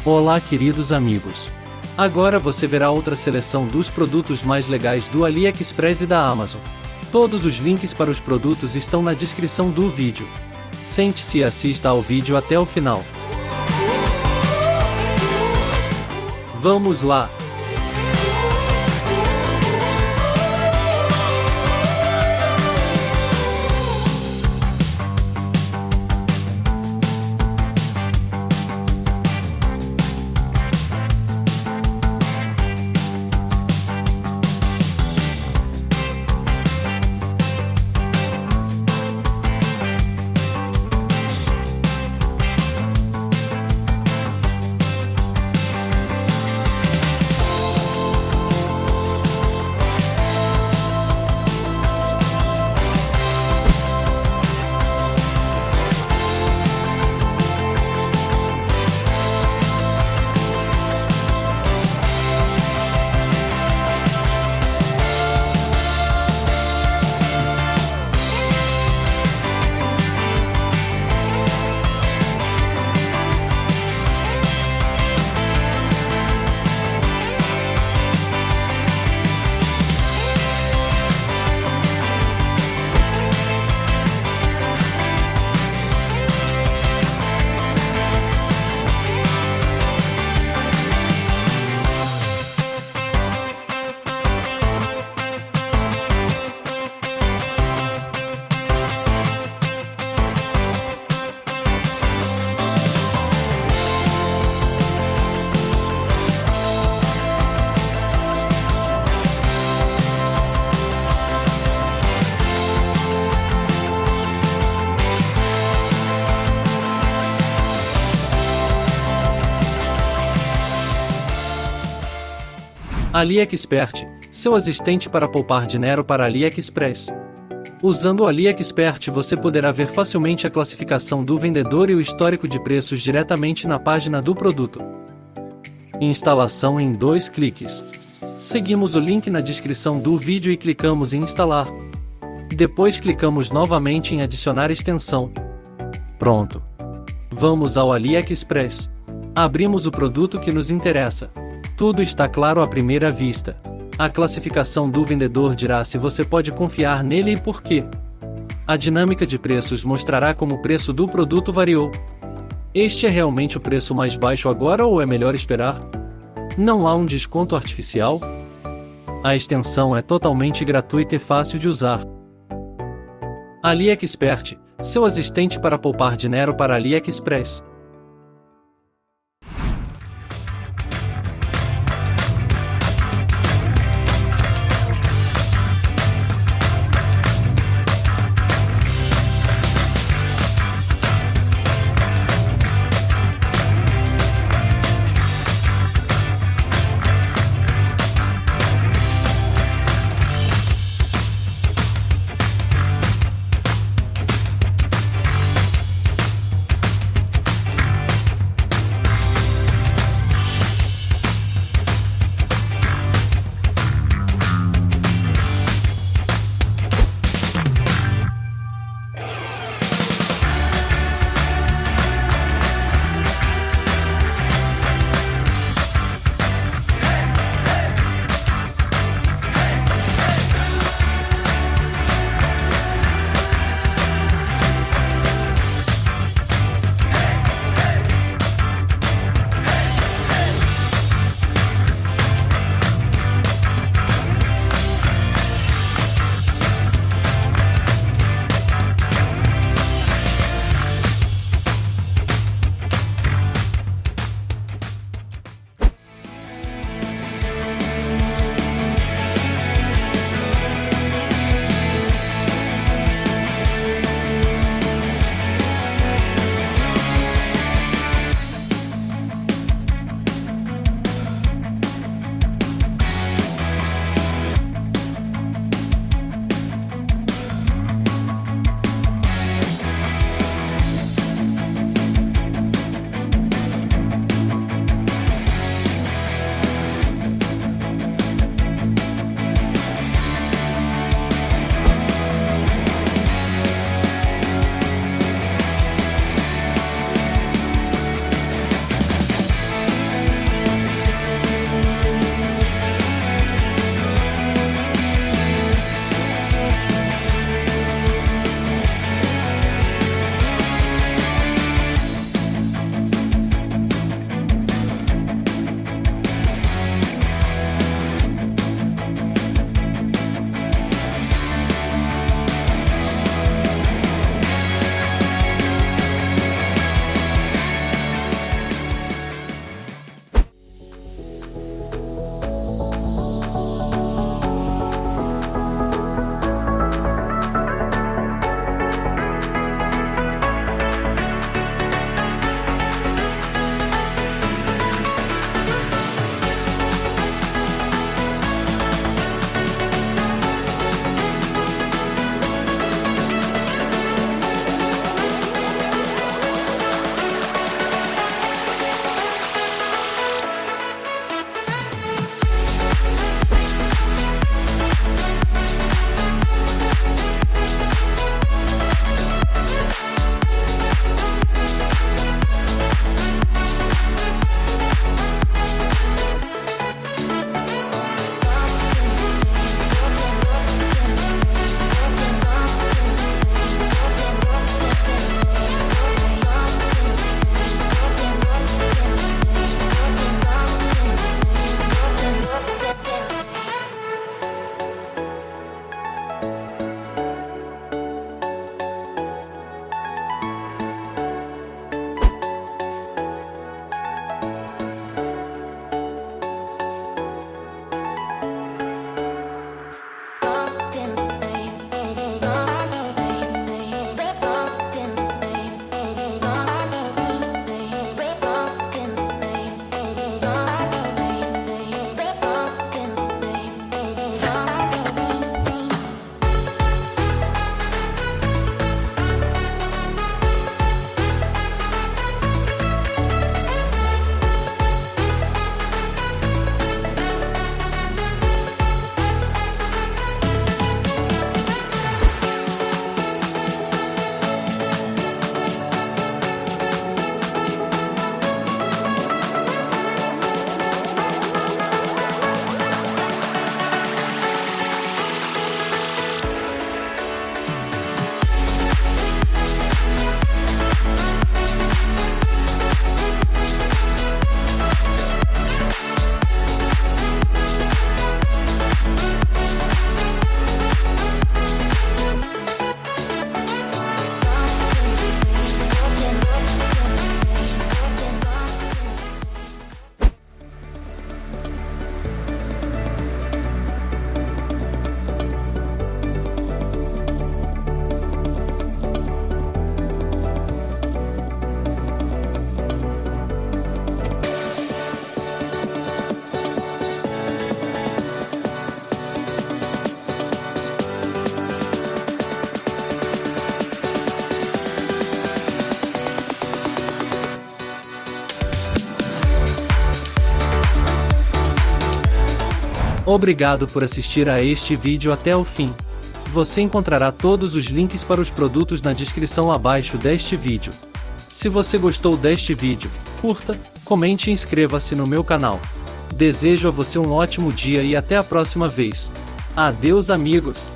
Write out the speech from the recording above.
Olá, queridos amigos! Agora você verá outra seleção dos produtos mais legais do AliExpress e da Amazon. Todos os links para os produtos estão na descrição do vídeo. Sente-se e assista ao vídeo até o final. Vamos lá! AliExpert, seu assistente para poupar dinheiro para AliExpress. Usando o AliExpert você poderá ver facilmente a classificação do vendedor e o histórico de preços diretamente na página do produto. Instalação em 2 cliques. Seguimos o link na descrição do vídeo e clicamos em instalar. Depois clicamos novamente em adicionar extensão. Pronto. Vamos ao AliExpress. Abrimos o produto que nos interessa. Tudo está claro à primeira vista. A classificação do vendedor dirá se você pode confiar nele e por quê. A dinâmica de preços mostrará como o preço do produto variou. Este é realmente o preço mais baixo agora ou é melhor esperar? Não há um desconto artificial? A extensão é totalmente gratuita e fácil de usar. AliExpert, seu assistente para poupar dinheiro para AliExpress. Obrigado por assistir a este vídeo até o fim. Você encontrará todos os links para os produtos na descrição abaixo deste vídeo. Se você gostou deste vídeo, curta, comente e inscreva-se no meu canal. Desejo a você um ótimo dia e até a próxima vez. Adeus, amigos!